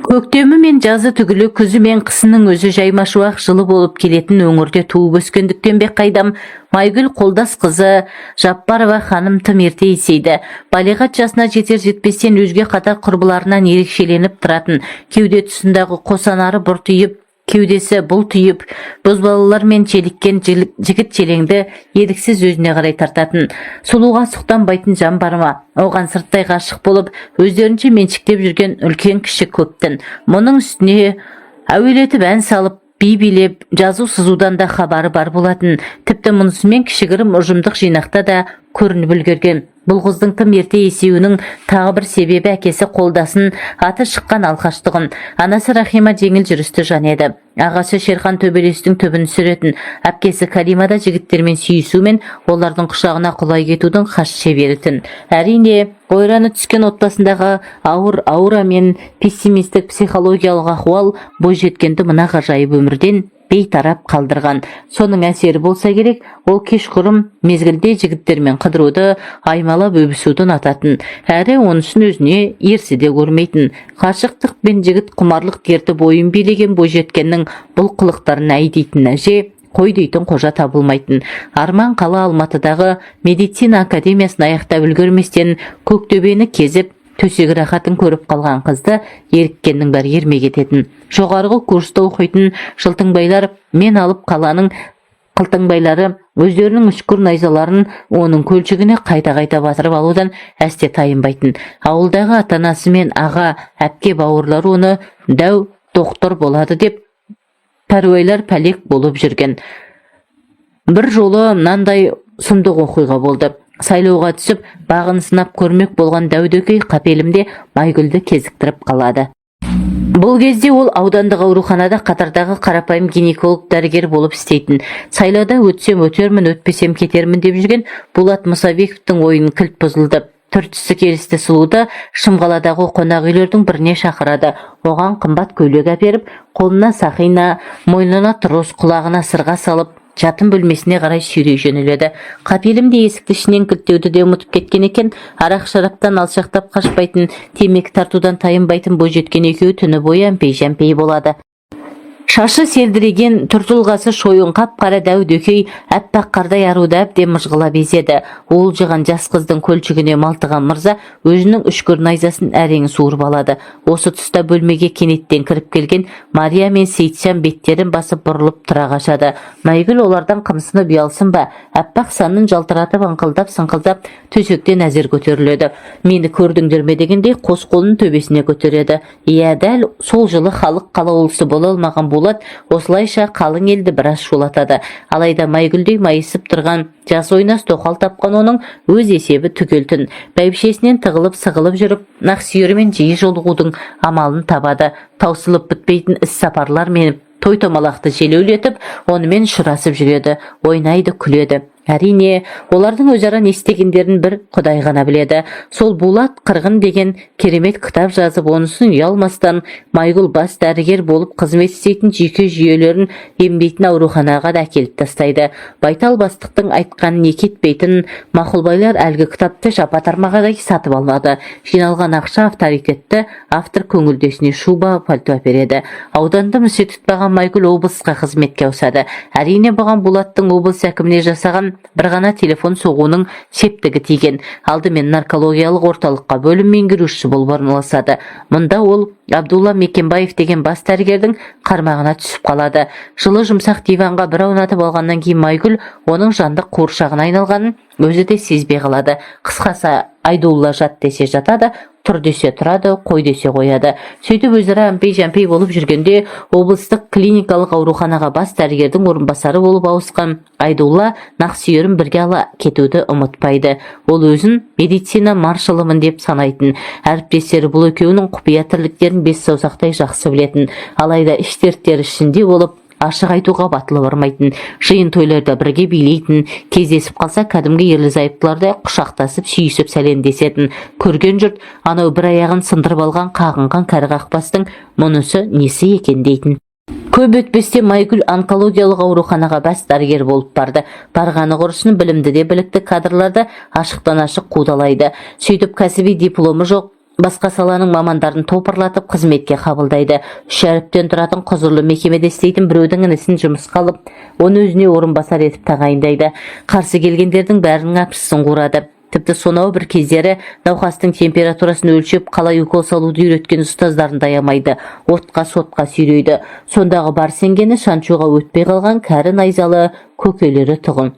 Көктемі мен жазы түгілі күзі мен қысының өзі жаймашуақ жылы болып келетін өңірде туып өскендіктен бе қайдам, Майгүл Қолдас қызы Жаппарова ханым тым ерте есейді. Балиғат жасына жетер-жетпестен өзге қатар құрбыларынан ерекшеленіп тұратын, кеуде тұсындағы қосанары бұртиып, кеудесі бұл түйіп, бозбалалармен челіккен жігіт челеңді еріксіз өзіне қарай тартатын. Сұлуға сұқтанбайтын жан бар ма? Оған сырттай ғашық болып, өздерінше меншіктеп жүрген үлкен кіші көптін. Мұның үстіне әуелетіп ән салып, би билеп, жазу сызудан да хабары бар болатын. Тіпті мұнысымен кішігірім ұжымдық жинақта да көрініп үлгерген. Бұл қыздың тым ерте есеуінің тағы бір себебі әкесі Қолдасын аты шыққан алқаштығын. Анасы Рахима жеңіл жүрісті жан еді. Ағасы Шерхан төбелестің түбін сүретін. Әпкесі Калимада жігіттермен сүйісумен олардың құшағына құлай кетудің хас шеберетін. Әрине, ойраны түскен отбасындағы ауыр аура мен пессимистік психологиялық ахуал бойжеткенді мына ғажайып өмірден бейтарап қалдырған. Соның әсері болса керек, ол кешқұрым мезгілде жігіттермен қыдыруды, аймалап өбісуді ұнататын, әрі онысын өзіне ерсі де көрмейтін. Ғашықтық пен жігіт құмарлық дерті бойын билеген бойжеткеннің бұл қылықтарын әй дейтін әже, қой дейтін қожа табылмайтын. Арман қала Алматыдағы медицина академиясын аяқтап үлгерместен Көктөбені кезіп, төсегі рахатын көріп қалған қызды еріккеннің бәрі ермек ететін. Жоғарғы курста оқитын жылтыңбайлар мен алып қаланың қылтыңбайлары өздерінің үшкір найзаларын оның көлшігіне қайта-қайта батырып алудан әсте тайынбайтын. Ауылдағы ата-анасы мен аға, әпке бауырлары оны дәу доқтор болады деп пәруейлер пәлек болып жүрген. Бір жолы мынандай сұмдық оқиға болды. Сайлауға түсіп, бағын сынап көрмек болған Дәудекей қапелімде Майгүлді кезіктіріп қалады. Бұл кезде ол аудандық ауруханада қатардағы қарапайым гинеколог дәрігер болып істейтін. Сайлауда өтсем өтермін, өтпесем кетермін деп жүрген Болат Мұсабековтің ойын кілт бұзылды. Түр-түсі келісті сұлуды Шымғаладағы қонақ үйлердің біріне шақырады. Оған қымбат көйлек әперіп, қолына сақина, мойнына трос, құлағына сырға салып, жатын бөлмесіне қарай сүйрей жөнеледі. Қапелімде есікті ішінен кілттеуді де ұмытып кеткен екен. Арақ-шараптан алшақтап қашпайтын, темекі тартудан тайынбайтын бойжеткен екеуі түні бойы әмпей-жәмпей болады. Шашы селдіреген, түр-тұлғасы шойын қап-қара Дәудекей әппақ қардай аруды әбден мыжғыла безеді. Ол жиған жас қыздың көлшігіне малтыған мырза өзінің үшкір найзасын әрең суырып алады. Осы тұста бөлмеге кенеттен кіріп келген Мария мен Сейітжан беттерін басып бұрылып тұра қашады. Майгүл олардан қымсынып ұялсын ба, әппақ санын жалтыратып ыңқылдап-сыңқылдап төсектен әзер көтеріледі. Мені көрдіңдер ме дегендей қос қолын төбесіне көтереді. Иә, дәл сол жылы халық қалаулысы бола алмаған Болат осылайша қалың елді біраз шулатады. Алайда Майгүлдей майысып тұрған жас ойнас тоқал тапқан оның өз есебі түгелтін. Бәйбішесінен тығылып-сығылып жүріп, Нақсүйермен жиі жолығудың амалын табады. Таусылып бітпейтін іс-сапарлар мен той-томалақты желеулетіп, онымен шұрасып жүреді, ойнайды, күледі. Әрине, олардың өзара не істегендерін бір Құдай ғана біледі. Сол Болат Қырғын деген керемет кітап жазып, онысын ұялмастан Майгүл бас дәрігер болып қызмет істейтін жүйке жүйелерін емдейтін ауруханаға да әкеліп тастайды. Байтал бастықтың айтқанын не кетпейтін мақұлбайлар әлгі кітапты жапа-тармағадай сатып алмады. Жиналған ақша авторитетті автор көңілдесіне шуба, пальто әпереді. Ауданда мүсе тұтпаған Майгүл облысқа қызметке ауысады. Әрине, бұған Болаттың облыс әкіміне жасаған бір ғана телефон соғуының септігі тиген. Алдымен наркологиялық орталыққа бөлім меңгерушісі болып орналасады. Мұнда ол Абдулла Мекенбаев деген бас дәрігердің қармағына түсіп қалады. Жылы жұмсақ диванға бір аунатып алғаннан кейін Майгүл оның жандық қуыршағына айналғанын өзі де сезбей қалады. Қысқасы, Айдулла жат десе жатады, тұр десе тұрады, қой десе қояды. Сөйтіп өзара әмпей-жәмпей болып жүргенде облыстық клиникалық ауруханаға бас дәрігердің орынбасары болып ауысқан Айдулла Нақсүйерін бірге ала кетуді ұмытпайды. Ол өзін медицина маршалымын деп санайтын. Әріптестері бұл екеуінің құпия тірліктерін бес саусақтай жақсы білетін. Алайда іш дерттері ішінде болып, ашық айтуға батылы бармайтын. Жиын тойларда бірге билейтін, кездесіп қалса кәдімгі ерлі-зайыптыларда құшақтасып, сүйісіп сәлемдесетін. Көрген жұрт анау бір аяғын сындырып алған қағынған кәрі қақпастың мұнысы несі екен дейтін. Көп өтпесте Майгүл онкологиялық ауруханаға бас дәрігер болып барды. Барғаны құрысын білімді де білікті кадрларды ашықтан ашық қудалайды. Сөйтіп кәсіби дипломы жоқ, басқа саланың мамандарын топырлатып қызметке қабылдайды. 3 әріптен тұратын құзырлы мекемеде істейтін біреудің інісін жұмысқа алып, оны өзіне орынбасар етіп тағайындайды. Қарсы келгендердің бәрінің апшысын қурады. Тіпті сонау бір кездері науқастың температурасын өлшеп, қалай укол салуды үйреткен ұстаздарын аямайды, отқа сотқа сүйрейді. Сондағы бар сенгені шаншуға өтпей қалған кәрі найзалы көкелері тұғын.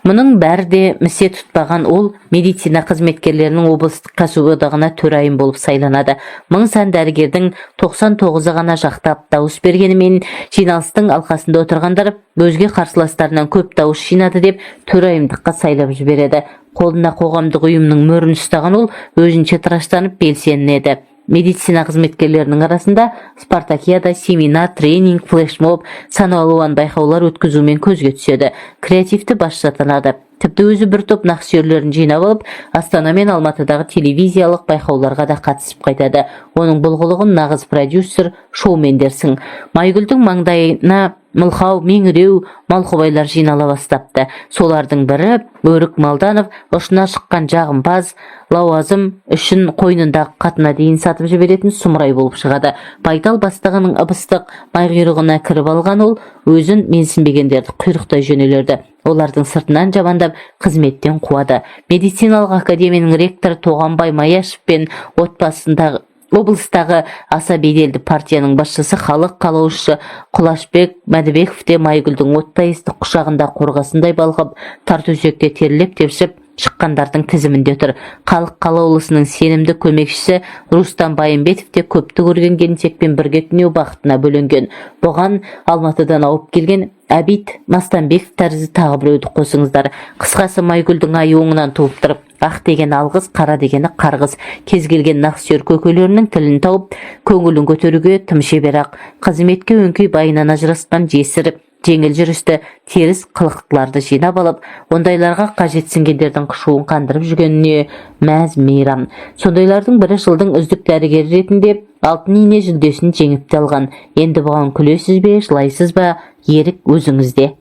Мұның бәрі де місе тұтпаған ол медицина қызметкерлерінің облыстық кәсіподағына төрайым болып сайланады. 1000 сан дәрігердің 99-ы ғана жақтап дауыс бергенімен, жиналыстың алқасында отырғандар өзге қарсыластарынан көп дауыс жинады деп төрайымдыққа сайлап жібереді. Қолына қоғамдық ұйымның мөрін ұстаған ол өзінше тыраштанып белсенеді. Медицина қызметкерлерінің арасында спартакиада, семинар, тренинг, флешмоб, сан алуан байқаулар өткізумен көзге түседі. Креативті басшы атанады. Тіпті өзі бір топ нақсүйерлерін жинап алып, Астана мен Алматыдағы телевизиялық байқауларға да қатысып қайтады. Оның бұлғылығын нағыз продюсер, шоумендерсің. Майгүлдің маңдайына мылқау, меңіреу, малқобайлар жинала бастапты. Солардың бірі Өрік Малданов, ұшына шыққан жағымпаз, лауазым үшін қойнындағы қатына дейін сатып жіберетін сұмырай болып шығады. Байтал бастығының ыбыстық майғұйрығына кіріп алған ол өзін менсінбегендерді құйрықтай жөнелерді. Олардың сыртынан жамандап қызметтен қуады. Медициналық академияның ректоры Тоғанбай Маяшев пен отбасындағы облыстағы аса беделді партияның басшысы халық қалаушысы Құлашбек Мәдібеков те Майгүлдің оттай ыстық құшағында қорғасындай балғып, тартөсекте терлеп тепшіп шыққандардың тізімінде тұр. Халық қалаулысының сенімді көмекшісі Рустам Байымбетов те көпті көрген келіншекпен бірге түнеу бақытына бөленген. Бұған Алматыдан ауып келген Әбит Мастанбеков тәрізді тағы біреуді қосыңыздар. Қысқасы Майгүлдің айы оңынан туып тұрып, ақ деген алғыз, қара дегені қарғыз. Кез келген нақсүйер көкелерінің тілін тауып, көңілін көтеруге тым шебер-ақ. Қызметке өңкей байынан ажырасқан жесір, жеңіл жүрісті, теріс қылықтыларды жинап алып, ондайларға қажетсінгендердің қышуын қандырып жүргеніне мәз мейрам. Сондайлардың бірі жылдың үздік дәрігері ретінде алтын ине жүлдесін жеңіп алған. Енді бұған күлесіз бе, жылайсыз ба, ерік өзіңізде.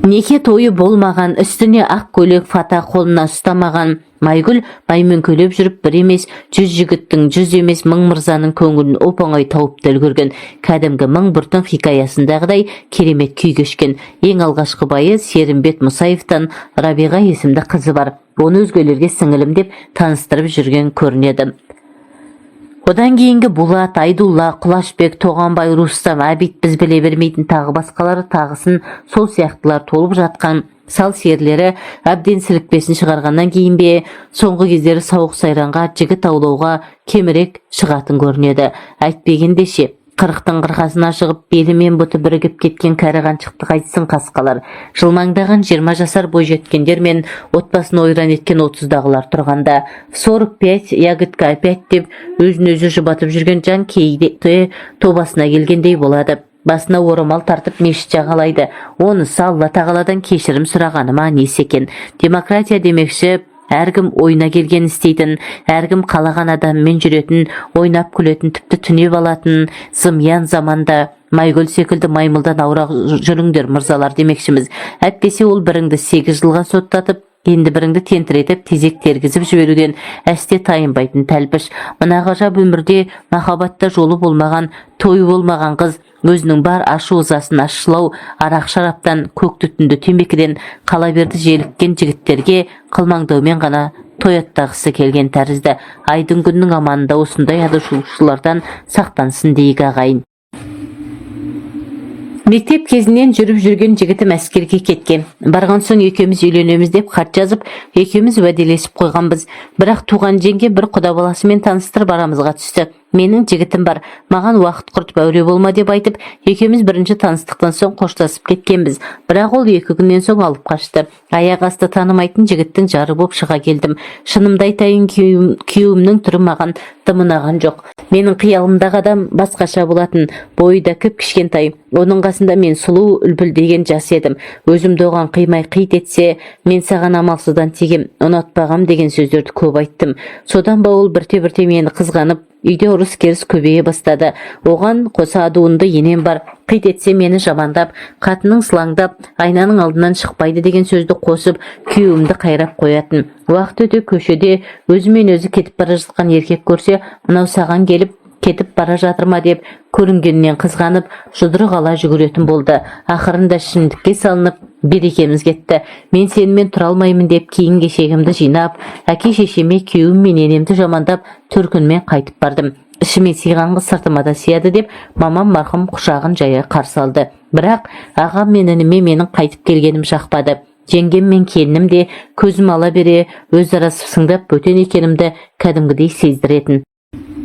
Неке тойы болмаған, үстіне ақ көйлек фата қолына ұстамаған Майгүл маймен көйлеп жүріп бір емес 100 жігіттің 100 емес 1000 мырзаның көңілін оп-оңай тауып үлгерген. Кәдімгі 1000 бүртің хикаясындағыдай керемет күй кешкен. Ең алғашқы байы Серімбет Мұсаевтан Рабиға есімді қызы бар. Оны өзгелерге сіңілім деп таныстырып жүрген көрінеді. Одан кейінгі Булат, Айдулла, Құлашбек, Тоғанбай, Рустам, Әбит біз біле бермейтін тағы басқалары тағысын сол сияқтылар толып жатқан сал серлері әбден сілікпесін шығарғаннан кейін бе, соңғы кездері сауық сайранға, жігіт аулауға кемірек шығатын көрінеді. Әйтпегенде ше, 40-тың қырқасына шығып, белі мен бұты бірігіп кеткен кәрі қаншықты қайтсын қасқалар. Жылмаңдаған 20 жасар бойжеткендер мен отбасын ойран еткен 30-дағылар тұрғанда, 45, ягодка опять деп өзін-өзі жұбатып жүрген жан кейде тобасына келгендей болады. Басына орамал тартып мешіт жағалайды. Онысы Алла тағаладан кешірім сұрағаны ма несі екен? Демократия демекші, әркім ойына келген істейтін, әркім қалаған адаммен жүретін, ойнап күлетін, тіпті түнеп алатын зымиян заманда Майгүл секілді маймылдан ауырақ жүріңдер мырзалар демекшіміз. Әтпесе ол біріңді 8 жылға соттатып, енді біріңді тентіретіп, тезек тергізіп жіберуден әсте тайынбайтын тәлпіш. Мына ғажап өмірде махаббатта жолы болмаған, тойы болмаған қыз өзінің бар ашу ызасын ашшылау, арақ шараптан, көк түтінді темекіден қала берді желіккен жігіттерге қылмаңдаумен ғана тояттағысы келген тәрізді. Айдың күннің аманында осындай адасушылардан сақтансын дейік ағайын. Мектеп кезінен жүріп жүрген жігітім әскерге кеткен. Барған соң екеуміз үйленеміз деп хат жазып, екеуміз уәделесіп қойғанбыз. Бірақ туған жеңге бір құда баласымен таныстырып арамызға түсті. Менің жігітім бар, маған уақыт құртып әуре болма деп айтып, екеуміз бірінші таныстықтан соң қоштасып кеткенбіз. Бірақ ол 2 күннен соң алып қашты. Аяқ асты танымайтын жігіттің жары боп шыға келдім. Шынымды айтайын, күйеуімнің түрі маған дымынаған жоқ. Менің қиялымдағы адам басқаша болатын, бойы да кіп-кішкентай. Оның қасында мен сұлу үлпіл деген жас едім. Өзімді оған қимай қит етсе, мен саған амалсыздан тегем, ұнатпағам деген сөздерді көп айттым. Содан ба ол бірте-бірте мені қызғанып, үйде ұрыс керіс көбейе бастады. Оған қоса адуынды енем бар. қит етсе мені жамандап, қатының сылаңдап, айнаның алдынан шықпайды деген сөзді қосып, күйеуімді қайрап қоятын. Уақыт өте көшеде өзімен өзі кетіп бара жатқан еркек көрсе, мынау саған келіп кетіп бара жатыр ма деп көрінгеннен қызғанып, жұдырық ала жүгіретін болды. Ақырында шындыққа салынып, берекеміз кетті. Мен сенімен тұра алмаймын деп киім кешегімді жинап, әке шешеме, күйеуім мен енемді жамандап, төркінмен қайтып бардым. Ішіме сыйған қыз сыртыма да сияды деп, мамам марқұм құшағын жая қарсы алды. Бірақ ағам мен ініме менің қайтып келгенім жақпады. Жеңгем мен келінім де көзім ала бере, өзара сыңдап бөтен екенімді кәдімгідей сездіретін.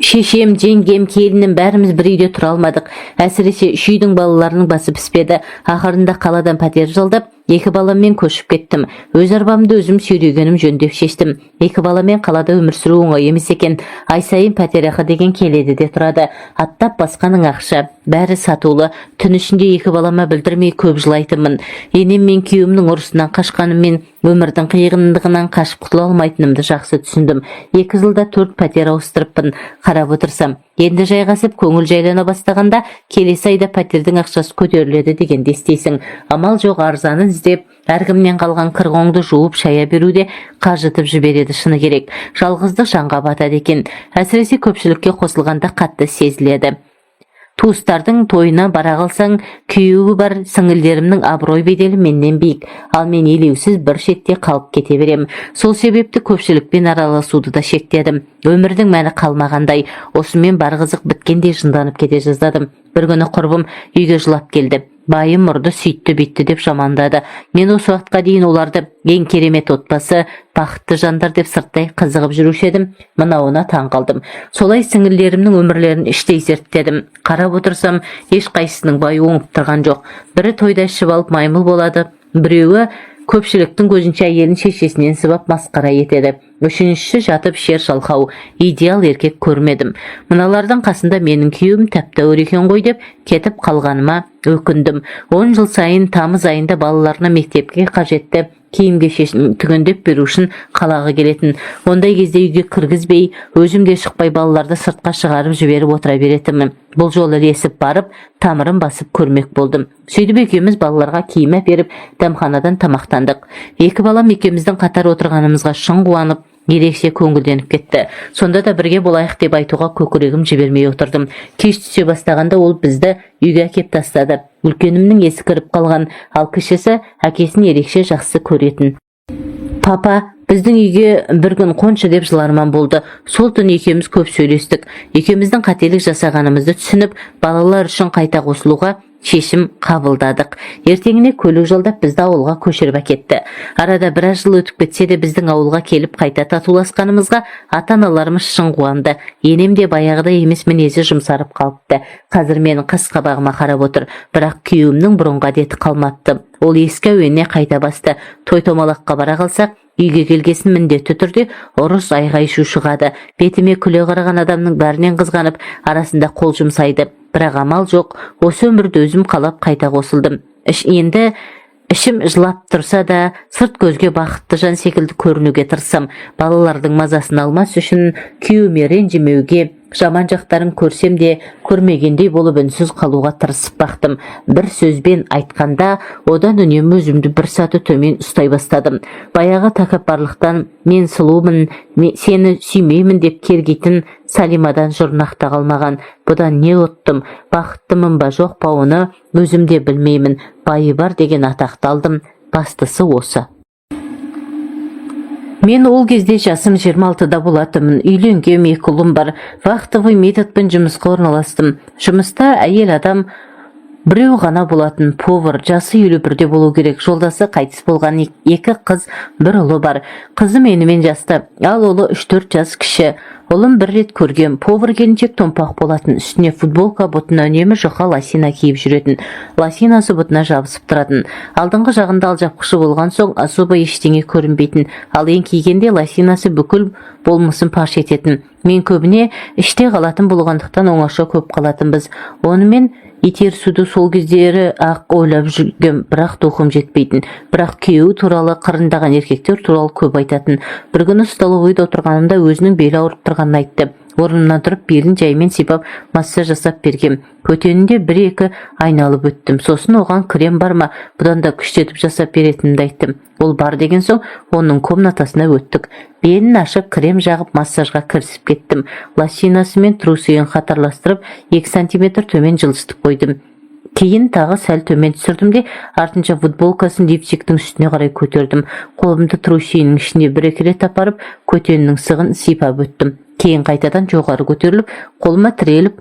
Шешем, жеңгем, келінім бәріміз бір үйде тұра алмадық. Әсіресе үш үйдің балаларының басы піспеді. Ақырында қаладан пәтер жалдап, 2 баламмен көшіп кеттім. Өз арбамды өзім сүйрегенім жөн деп шештім. 2 баламен қалада өмір сүру оңай емес екен. Ай сайын пәтерақы деген келеді де тұрады. Аттап басқаның ақша, бәрі сатулы. Түн ішінде 2 балама білдірмей көп жылайтынмын. Енем мен күйеуімнің ұрысынан қашқаныммен өмірдің қиғындығынан қашып құтыла алмайтынымды жақсы түсіндім. 2 жылда 4 пәтер ауыстырыппын. Қарап отырсам, енді жайғасып көңіл жайлана бастағанда келесі айда пәтердің ақшасы көтеріледі деген естейсің. Амал жоқ, арзанын іздеп, әркімнен қалған қырғоңды жуып шая беруде қажытып жібереді шыны керек. Жалғыздық жанға батады екен. Әсіресе көпшілікке қосылғанда қатты сезіледі. Туыстардың тойына бара қалсаң, күйеуі бар сіңілдерімнің абырой беделі менен биік, ал мен елеусіз бір шетте қалып кете берем. Сол себепті көпшілікпен араласуды да шектедім. Өмірдің мәні қалмағандай, осымен бар қызық біткендей жынданып кете жаздадым. Бір күні құрбым үйге жылап келді. Байым ұрды, сүйтті, бүйтті деп жамандады. Мен осы уақытқа дейін оларды ең керемет отбасы, бақытты жандар деп сырттай қызығып жүруші едім. Мынауына таң қалдым. Солай сіңілдерімнің өмірлерін іштей зерттедім. Қарап отырсам, ешқайсысының байы оңып тұрған жоқ. Бірі тойда ішіп алып маймыл болады, біреуі көпшіліктің көзінше әйелін шешесінен сыбап масқара етеді. Үшіншісі жатып шер жалқау, идеал еркек көрмедім. Мыналардың қасында менің күйеуім тәп-тәуір екен ғой деп кетіп қалғаныма өкіндім. 10 жыл сайын тамыз айында балаларына мектепке қажетті киім кешегін түгендеп беру үшін қалаға келетін. Ондай кезде үйге кіргізбей, өзім де шықпай балаларды сыртқа шығарып жіберіп отыра беретінмін. Бұл жолы ілесіп барып, тамырын басып көрмек болдым. Сөйтіп екеуміз балаларға киім әперіп, дәмханадан тамақтандық. 2 балам екеуміздің қатар отырғанымызға шын қуанып, ерекше көңілденіп кетті. Сонда да бірге болайық деп айтуға көкірегім жібермей отырдым. Кеш түсе бастағанда ол бізді үйге әкеп тастады. Үлкенімнің есі кіріп қалған, ал кішісі әкесін ерекше жақсы көретін. Папа, біздің үйге бір күн қоншы деп жыларман болды. Сол түн екеуміз көп сөйлестік. Екеуміздің қателік жасағанымызды түсініп, балалар үшін қайта қосылуға шешім қабылдадық. Ертеңіне көлік жалдап бізді ауылға көшіріп әкетті. Арада біраз жыл өтіп кетсе де біздің ауылға келіп қайта татуласқанымызға ата-аналарымыз шын қуанды. Енем де баяғыдай емес мінезі жұмсарып қалыпты. Қазір менің қас қабағыма қарап отыр. Бірақ күйеуімнің бұрынғы әдеті қалмапты. Ол ескі әуеніне қайта басты. Той-томалаққа бара қалсақ, үйге келгесін міндетті түрде ұрыс айғай-шу шығады. Бетіме күле қараған адамның бәрінен қызғанып, арасында қол жұмсайды. Бірақ амал жоқ, осы өмірді өзім қалап қайта қосылдым. Енді ішім жылап тұрса да, сырт көзге бақытты жан секілді көрінуге тырысам. Балалардың мазасын алмас үшін күйеуіме ренжімеуге, жаман жақтарын көрсем де көрмегендей болып үнсіз қалуға тырысып бақтым. Бір сөзбен айтқанда, одан үнемі өзімді бір саты төмен ұстай бастадым. Баяғы тәкаппарлықтан мен сұлумын, сені сүймеймін деп кергейтін Салимадан жұрнақта қалмаған. Бұдан не ұттым, бақыттымын ба жоқ па оны өзімде білмеймін. Байы бар деген атақты алдым. Бастысы осы. Мен ол кезде жасым 26-да болатынмын. Үйленгем, 2 ұлым бар. Вахтовый методпен жұмысқа орналастым. Жұмыста әйел адам біреу ғана болатын, повар, жасы 51-де болу керек. Жолдасы қайтыс болған, 2 қыз, 1 ұлы бар. Қызы менімен жасты, ал ұлы 3-4 жас кіші. Ұлым бір рет көргем, повар келіншек томпақ болатын, үстіне футболка, бұтына үнемі жұқа лосина киіп жүретін. Лосинасы бұтына жабысып тұратын. Алдыңғы жағында алжапқышы болған соң особо ештеңе көрінбейтін, ал ең кигенде лосинасы бүкіл болмысын паш ететін. Мен көбіне іште қалатын болғандықтан оңаша көп қалатынбыз. Онымен итер суды сол кездері ақ ойлап жүргем, бірақ тоқым жетпейтін. Бірақ күйеуі туралы, қырындаған еркектер туралы көп айтатын. Бір күні столовойда отырғанымда өзінің белі ауырып тұрғанын айтты. Орнымнан тұрып белін жаймен сипап массаж жасап бергем. Көтенінде 1-2 айналып өттім. Сосын оған крем бар ма, бұдан да күштетіп жасап беретінімді айттым. Ол бар деген соң оның комнатасына өттік. Белін ашып крем жағып массажға кірісіп кеттім. Лосинасы мен трусиын қатарластырып 2 сантиметр төмен жылжытып қойдым. Кейін тағы сәл төмен түсірдім де, артынша футболкасын лифчиктің үстіне қарай көтердім. Қолымды трусиінің ішіне 1-2 рет апарып, көтеннің сығын сипап өттім. Кейін қайтадан жоғары көтеріліп, қолыма тіреліп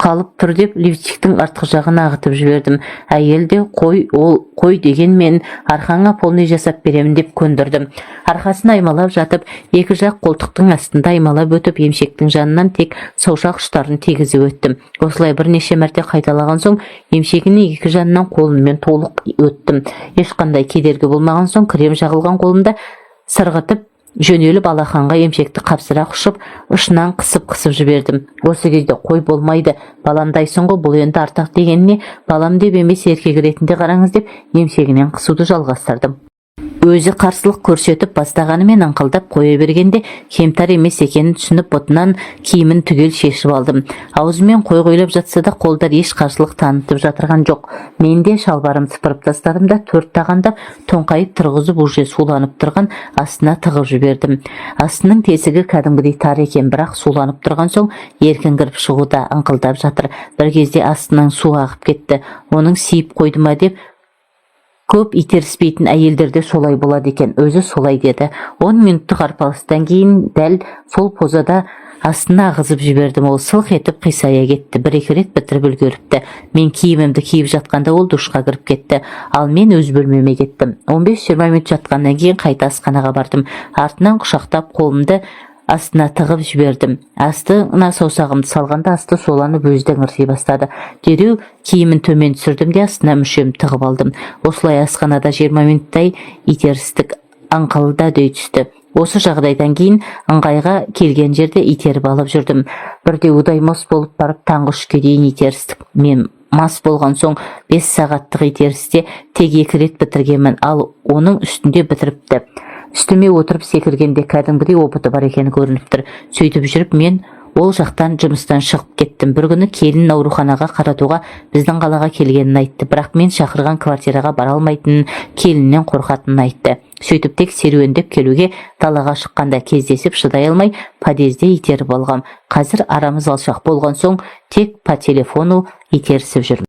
қалып тұр деп лифчиктің артқы жағын ағытып жібердім. Әйел де қой деген мен арқаңа полный жасап беремін деп көндірдім. Арқасын аймалап жатып, екі жақ қолтықтың астында аймалап өтіп, емшектің жанынан тек саусақ ұштарын тигізіп өттім. Осылай бірнеше мәрте қайталаған соң, емшегіне екі жанынан қолыммен толық өттім. Ешқандай кедергі болмаған соң, крем жағылған қолымда сырғытып жөнеліп алақанға емшекті қапсыра құшып, ұшынан қысып жібердім. Осы кезде қой болмайды, баламдайсың ғой, бұл енді артық дегеніне, балам деп емес еркек ретінде қараңыз деп емшегінен қысуды жалғастырдым. Өзі қарсылық көрсетіп бастағанымен аңқылдап қоя бергенде кемтар емес екенін түсініп бұтынан киімін түгел шешіп алдым. Аузымен қойылып жатса да қолдар еш қарсылық танытып жатырған жоқ. Мен де шалбарым сыпырып тастадым да 4 тағандап тоңқайып тұрғызып уже суланып тұрған астына тығып жібердім. Астының тесігі кәдімгідей тар екен, бірақ суланып тұрған соң еркін кіріп шығуда аңқылдап жатыр. Бір кезде астынан су ағып кетті. Оның сиіп қойды ма деп көп итеріспейтін әйелдерде солай болады екен. Өзі солай деді. 10 минуттық арпалыстан кейін дәл сол позада астына ағызып жібердім. Ол сылқ етіп қисая кетті. 1-2 рет бітіріп үлгеріпті. Мен киімімді киіп жатқанда ол душқа кіріп кетті. Ал мен өз бөлмеме кеттім. 15-20 минут жатқаннан кейін қайта асханаға бардым. Артынан құшақтап қолымды астына тығып жібердім. Астына саусағымды салғанда асты соланып өзден ырси бастады. Дереу киімін төмен түсірдім де астына мүшемді тығып алдым. Осылай асханада 20 минуттай итерістік, аңқылда дөй түсті. Осы жағдайдан кейін ыңғайға келген жерде итеріп алып жүрдім. Бірде удай мас болып барып таңғы 3-ке дейін итерістік. Мен мас болған соң 5 сағаттық итерісте тек 2 рет бітіргенмін, ал оның үстінде бітіріпті. Үстіме отырып секіргенде кәдімгідей опыты бар екені көрініп тұр. Сөйтіп жүріп мен ол жақтан жұмыстан шығып кеттім. Бір күні келін ауруханаға қаратуға біздің қалаға келгенін айтты, бірақ мен шақырған квартираға бара алмайтынын, келіннен қорқатынын айтты. Сөйтіп тек серуендеп келуге далаға шыққанда кездесіп шыдай алмай подъезде итеріп алғам. Қазір арамыз алшақ болған соң тек по телефону итерісіп жүрмін.